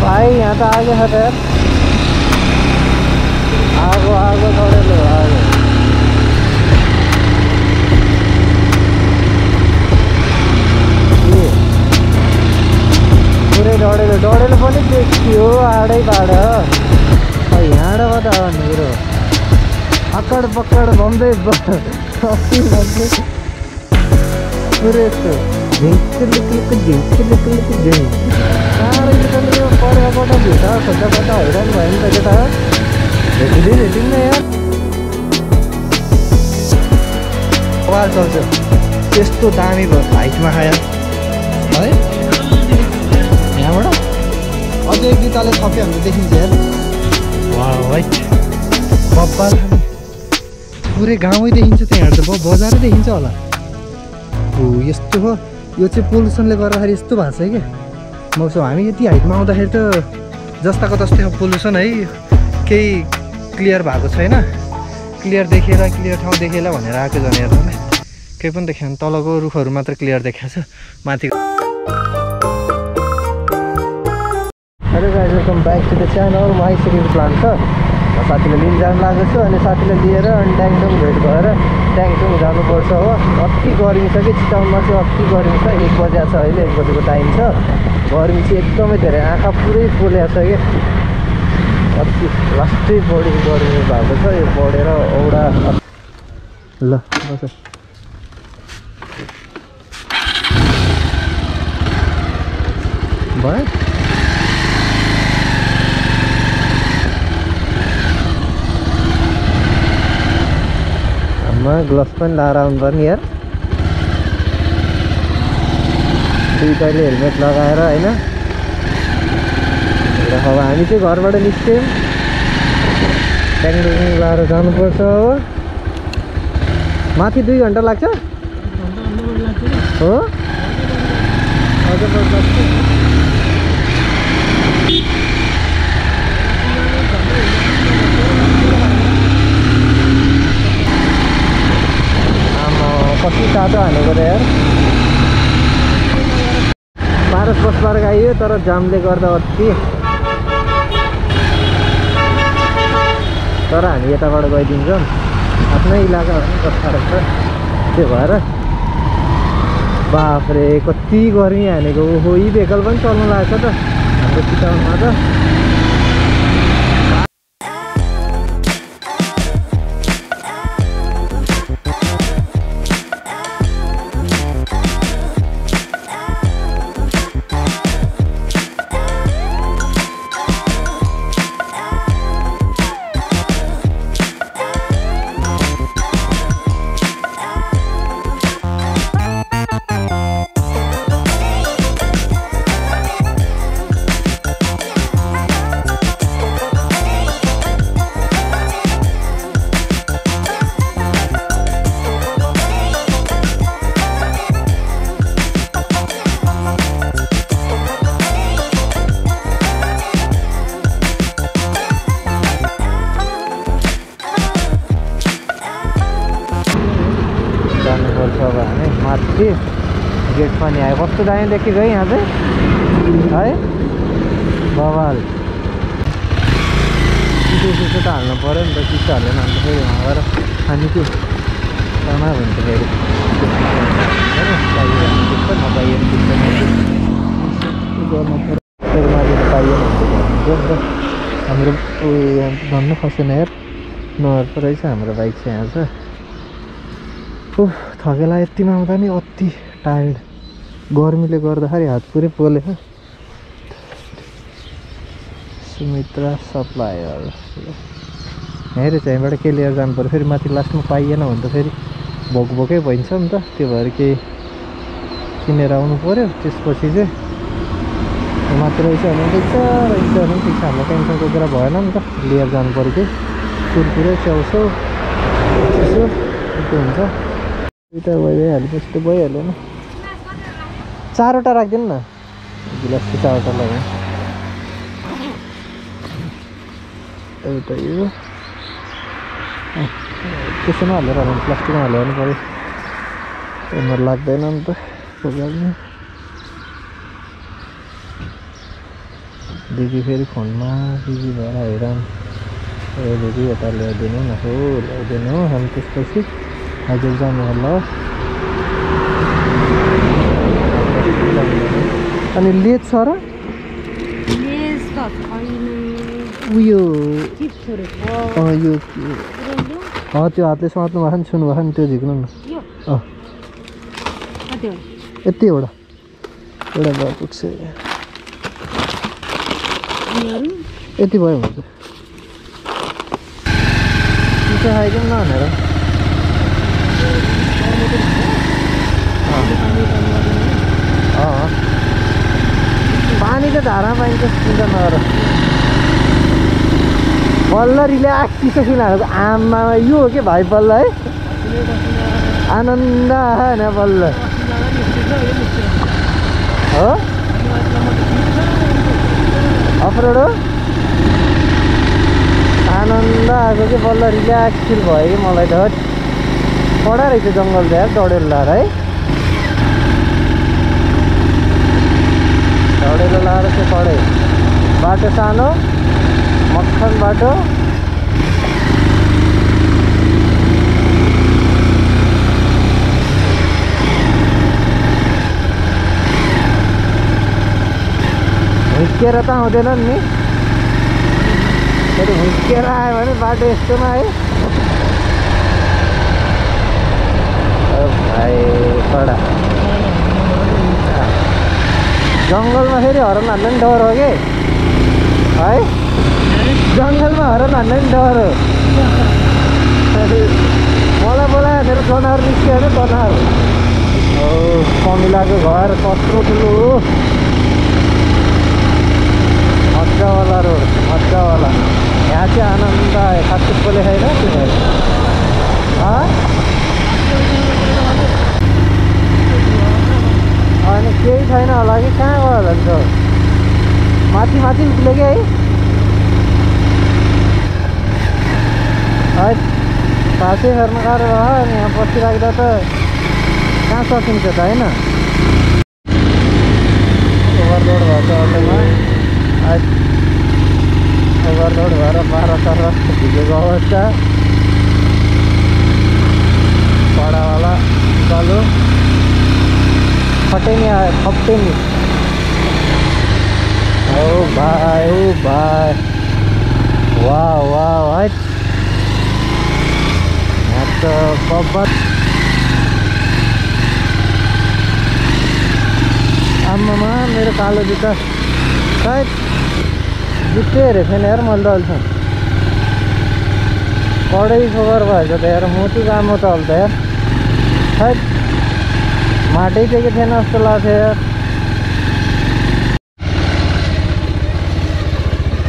भाई यहाँ तो आगे है यार, आगो आगो थोड़े लो आगो। पुरै डढेलो पनि देखियो आडै बाड। यहाँबाट भनेको अक्कड पक्कड बम्दै पुरै यस्तो झिङ्क परेबाट भित्र खोज्दाबाट हैरान भयो नि त केटा। भेटिँदैन यार आवाज चल्छ त्यस्तो दामी भयो हाइटमा खायो है। यहाँबाट अझै एक दुई तले थप्यो भने देखिन्छ यार। है बब्बाल पुरै गाउँै देखिन्छ त्यहाँ त बजारै देखिन्छ होला। हो यस्तो हो यो चाहिँ पोल्युसनले गर्दाखेरि यस्तो भएको छ क्या मौसम। हामी यति हाइटमा आउँदाखेरि त जस्ताको तस्तै पोल्युसन है, केही क्लियर भएको छैन। क्लियर देखेर क्लियर ठाउँ देखेर भनेर आएको झन् हेर्नलाई केही पनि देखेन। तलको रुखहरू मात्र क्लियर देखाएको छ, माथि। Hello guys, welcome back to the channel. म आइसकेको प्लान छ, साथीलाई लिन जानु लागेको छु। अनि साथीलाई लिएर अनि ट्याङटुङ भेट भएर ट्याङटुङ जानुपर्छ हो। अति गर्मी छ कि चितवनमा चाहिँ अति गर्मी छ। 1 बजे छ अहिले, 1 बजेको टाइम छ। गर्मी चाहिँ एकदमै धेरै, आँखा पुरै पोलेको छ कि अति लास्टै बढी गर्मी भएको छ। यो बढेर औडा ल बस भयो। ग्लोभ्स पनि लाएर आउनु पर्ने यार, दुईटाले हेलमेट लगाएर होइन। अब हामी चाहिँ घरबाट निस्क्यौँ, ट्याङटुङ लाएर जानुपर्छ हो। माथि 2 घन्टा लाग्छ हो। अझ कति तातो हानेको त यार। पारस बस पार्क आइयो तर जामले गर्दा अति। तर हामी यताबाट गइदिन्छौँ, आफ्नै इलाका हो नि कस्तो छ। त्यो भएर बाफ्रे कति गर्मी हानेको। ओहो यी भेहिकल पनि चल्नु लागेको छ त हाम्रो चितवनमा त। माथि गेट पनि आयो। कस्तो दामी देखेको है यहाँ चाहिँ है, बवाल। चिसो त हाल्नु पऱ्यो नि त, चिसो हाल्दैन अन्त फेरि वहाँ गएर खाने के तनाव हुन्छ फेरि। नपाइयो गर्नु पऱ्यो, फेरि माथि पाइएन हुन्छ। हाम्रो उयो भन्नु खसेन यार, नहेर्दो रहेछ हाम्रो बाइक चाहिँ यहाँ छ। थकेला यतिमा आउँदा नि अति टायर्ड, गर्मीले गर्दाखेरि हात पुरै पोलेको। सुमित्रा सप्लायर हेरेँ चाहिँ यहाँबाट के लिएर जानु पऱ्यो। फेरि माथि लास्टमा पाइएन भने त फेरि भोक भइन्छ नि त। त्यो भएर केही किनेर आउनु पऱ्यो। त्यसपछि चाहिँ माथि रहेछ भने ठिक छ, रहेछ भने ठिक छ। हाम्रो टेन्सनको कुरा भएन नि त, लिएर जानु पऱ्यो कि कुरकुरे च्याउसो चिसो त्यो हुन्छ। दुईवटा भइहालेपछि त भइहाल्यो नि। 4वटा राखिदिनु न, गिलासको 4वटा लगाएँ। एउटा यो त्यसैमा हालेर हाल्नु, प्लास्टिकमा हालेर हाल्नु पऱ्यो, त्यसमा लाग्दैन नि त खोज्नु। दिदी फेरि फोनमा बिजी भएर हैरान। दिदी यता ल्याइदिनु न हो, ल्याइदिनु अनि त्यसपछि हजुर जानु होला। अनि लेज छ र उयो यो त्यो हातले समात्नु भएको नि, छुनु भएको नि, त्यो झिक्नु न। यति एउटा भयो पुग्छ, यति भयो हुन्छ। चिसो खाइदिउँ न भनेर पानी त धारामा पाइन्छ, चिन्ता नगर। बल्ल रिल्याक्स चिसो किन हालेको आमा, यो हो कि भाइ बल्ल है, आनन्द होइन बल्ल हो। अफरोड हो, आनन्द आएको कि बल्ल रिल्याक्स फिल भयो कि मलाई त। कडा रहेछ जङ्गल त यार, डढेलो लाएर है, डढेलो लाएर चाहिँ कडै। बाटो सानो मक्खन बाटो, हुर्किएर त आउँदैन नि, फेरि हुर्किएर आयो भने बाटो यस्तोमा है। भाइ कडा जङ्गलमा फेरि हर्न हाल्नु नि डर हो कि है, जङ्गलमा हर्न हाल्नु नि डर हो। मलाई बोलायो मेरो जनावर निस्क्यो भने जनावर हो। कमिलाको घर कत्रो ठुलो हो, मजावाला रोड, मजावाला। यहाँ चाहिँ आनन्द आयो, खासको लेखाइन तिमीहरू अनि केही छैन होला कि, कहाँ गयो होला नि त, माथि माथि निक्ल्यो कि है। पासै फेर्नु गाह्रो भयो, अनि यहाँ बसिराख्दा त कहाँ सकिन्छ त होइन। ओभरलोड भएको अटोमा ओभरलोड भएर 12 भिजेको अवस्था। कडावाला चालु फटे नहीं आए, फटे नहीं। ओ भाई वाह वाह वाह, तो बहुत आम्मामा मेरो कालो जुत्ता सायद जुत्तै हेरेको छैन यार मैले त अहिलेसम्म। कडै फोहोर भएछ त यार, मोटु काम हो त अहिले त यार, सायद माटै दिएको थिएन जस्तो लाग्थ्यो यार।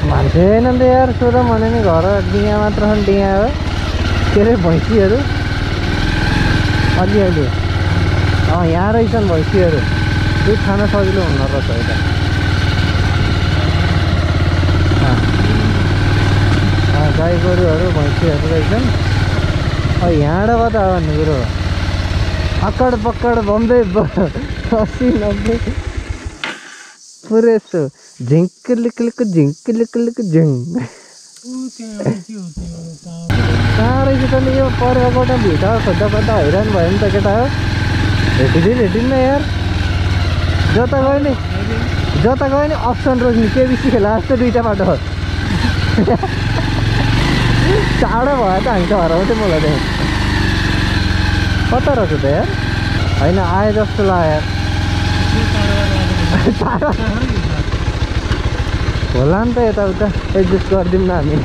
मान्छे होइन नि त यार, सोधौँ भने नि घर डिया मात्र छन्, डिया हो के अरे भैँसीहरू अलिअलि। यहाँ रहेछन् भैँसीहरू, दुध खान सजिलो हुन रहेछ यता। गाई गोरुहरू भैँसीहरू रहेछन्। यहाँबाट त भन्ने कुरो अक्कड पक्कड बम्बे 80-90 पुरै यस्तो झिङ्किलिक झिङ्किलिक झिङ। कहाँ रहेछ त नि यो पर्वकोटा भित्र खोज्दा हैरान भयो नि त केटा हो। भेटिन्न यार, जता गयो नि अप्सन रोज्ने केबिसी खेला जस्तो दुईवटा बाटो। टाढो भयो त हामी त हराउँथ्यो मलाई त्यहाँ। कता रहेछ त यार, होइन आए जस्तो लाग्यो होला नि त, यताउता एडजस्ट गरिदिउँ न हामी।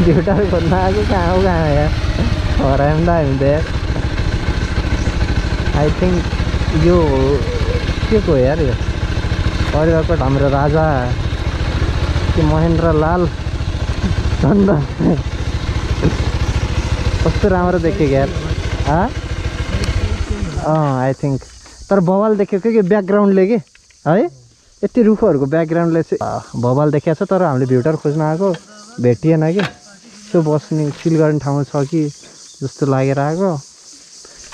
भिउटार खोज्न आएको कहाँ हो यार, हरायौँ त हामी त यार। आई थिङ्क यो के को यार, यो परिवारको हाम्रो राजा कि महेन्द्र लाल चन्दन कस्तो राम्रो देखेको यार। आई थिङ्क तर बवाल देखेको कि ब्याकग्राउन्डले कि है, यति रुखहरूको ब्याकग्राउन्डले चाहिँ बवाल देखाएको छ। तर हामीले भ्युटर खोज्न आएको भेटिएन कि, यसो बस्ने चिल गर्ने ठाउँ छ कि जस्तो लागेर आएको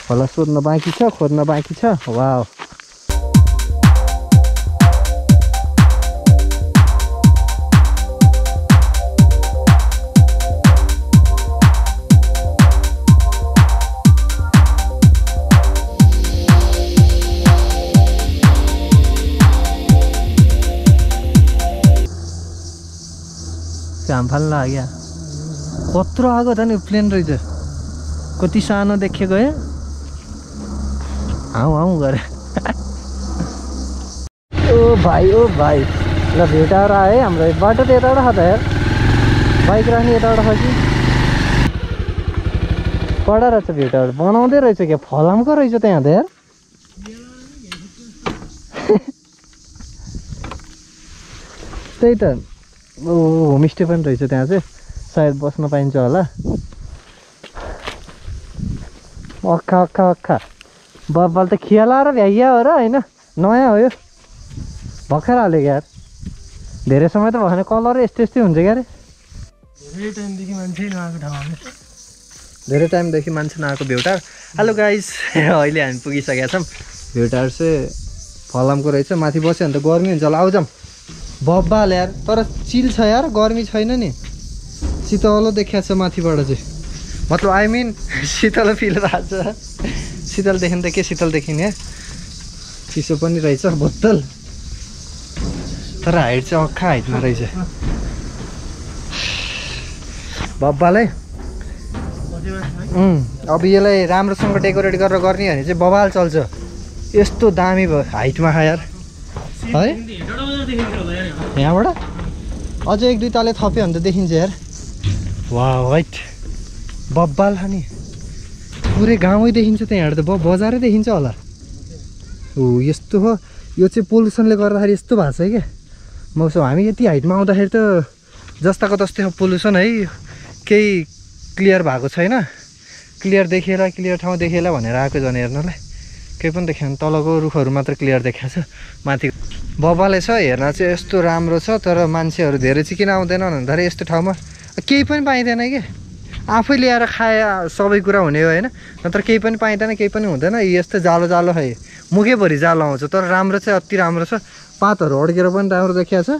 होला। सोध्न बाँकी छ, खोज्न बाँकी छ। वाह घाम फाल्न लाग्यो कत्रो आगो त नि प्लेन रहेछ कति सानो देखेको है आऊ गरे ओ भाइ ल भेटाएर आयो है हाम्रो बाटो त यताबाट छ त यार बाइक राख्ने यताबाट छ कि कडा रहेछ भेटाएर बनाउँदै रहेछ क्या फलामको रहेछ त्यहाँ त यार त्यही त होमस्टे पनि रहेछ त्यहाँ चाहिँ सायद बस्न पाइन्छ होला अक्खा बब्बाल त खियाला र भ्याइया हो र होइन नयाँ हो यो भर्खर हालेको यार धेरै समय त भएन कलर यस्तै हुन्छ क्या अरे धेरै टाइमदेखि मान्छे नआएको भेउटार हेलो गाइस अहिले हामी पुगिसकेका छौँ भेउटार चाहिँ फलामको रहेछ माथि बस्यो भने त गर्मी हुन्छ होला आउँछौँ बब्बाल यार तर चिल छ यार गर्मी छैन नि शीतलो देखिया छ माथिबाट चाहिँ मतलब आई मिन शीतल फिल भएको छ शीतल देखिन त के शीतल देखिने चिसो पनि रहेछ बोतल तर हाइट चाहिँ अक्खा हाइटमा रहेछ बब्बालै अब यसलाई राम्रोसँग डेकोरेट गरेर गर्ने भने चाहिँ बबाल चल्छ यस्तो दामी भयो हाइटमा खा यार है यहाँबाट अझै 1-2 तले थप्यो भने त देखिन्छ यार वाह वाइट बब्बाल छ नि पुरै गाउँै देखिन्छ त्यहाँ हेर्दा बजारै देखिन्छ होला हो यस्तो हो यो चाहिँ पोल्युसनले गर्दाखेरि यस्तो भएको छ क्या मौसम हामी यति हाइटमा आउँदाखेरि त जस्ताको तस्तै पोल्युसन है केही क्लियर भएको छैन क्लियर देखिएला क्लियर ठाउँ देखिएला भनेर आएको झन् हेर्नलाई केही पनि देखेन तलको रुखहरू मात्र क्लियर देखाएको छ माथि बब्बाले छ हेर्न चाहिँ यस्तो राम्रो छ तर मान्छेहरू धेरै चाहिँ किन आउँदैनन् भन्दाखेरि यस्तो ठाउँमा केही पनि पाइँदैन कि आफै ल्याएर खाए सबै कुरा हुने हो होइन नत्र केही पनि पाइँदैन केही पनि हुँदैन यस्तो जालो है मुखैभरि जालो आउँछ तर राम्रो चाहिँ अति राम्रो छ पातहरू अड्केर पनि राम्रो देखिया छ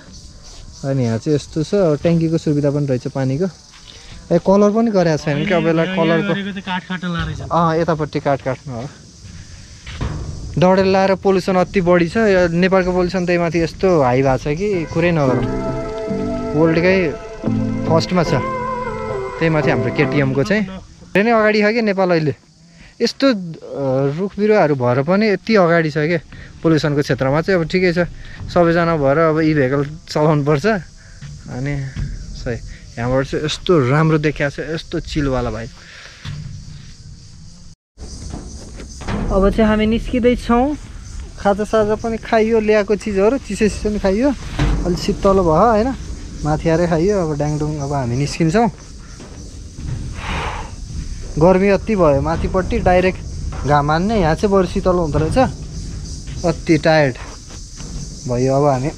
अनि यहाँ चाहिँ यस्तो छ ट्याङ्कीको सुविधा पनि रहेछ पानीको कलर पनि गरेको छैन कि अब यसलाई कलरको यतापट्टि काठमा हो डढेर लाएर पोल्युसन अति बढी छ नेपालको पोल्युसन त्यही माथि यस्तो हाई भएको छ कि कुरै नगरौँ वर्ल्डकै फर्स्टमा छ त्यही माथि हाम्रो केटिएमको चाहिँ धेरै नै अगाडि छ कि नेपाल अहिले यस्तो रुख बिरुवाहरू भएर पनि यति अगाडि छ क्या पोल्युसनको क्षेत्रमा चाहिँ अब ठिकै छ सबैजना भएर अब ई भेहिकल चलाउनु पर्छ अनि सही यहाँबाट चाहिँ यस्तो राम्रो देखिया छ यस्तो चिलवाला भाइ अब चाहिँ हामी निस्किँदैछौँ खाजासाजा पनि खाइयो ल्याएको चिजहरू चिसो पनि खाइयो अलिक शीतलो भयो होइन माथि आएर खाइयो अब डाङडुङ अब हामी निस्किन्छौँ गर्मी अति भयो माथिपट्टि डाइरेक्ट घाम हान्ने यहाँ चाहिँ बरु शीतलो हुँदो रहेछ अति टायर्ड भयो अब हामी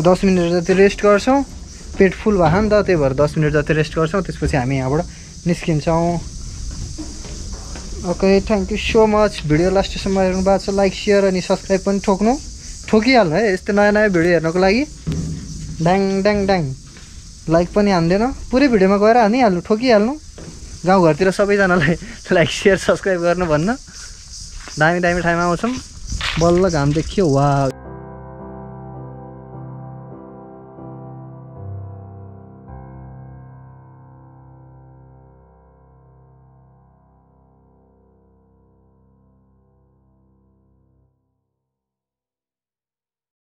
10 मिनट जति रेस्ट गर्छौँ पेट फुल भयो नि त त्यही भएर 10 मिनट जति रेस्ट गर्छौँ त्यसपछि हामी यहाँबाट निस्किन्छौँ okay thank you so much video लास्टसम्म हेर्नु भएको छ लाइक सेयर अनि सब्सक्राइब पनि ठोकिहाल्नु है यस्तो नयाँ भिडियो हेर्नको लागि ड्याङ लाइक पनि हान्दैन पुरै भिडियोमा गएर हानिहाल्नु ठोकिहाल्नु गाउँघरतिर सबैजनालाई लाइक सेयर सब्सक्राइब गर्नु भन्न दामी ठाउँमा आउँछौँ बल्ल घाम देखियो वाह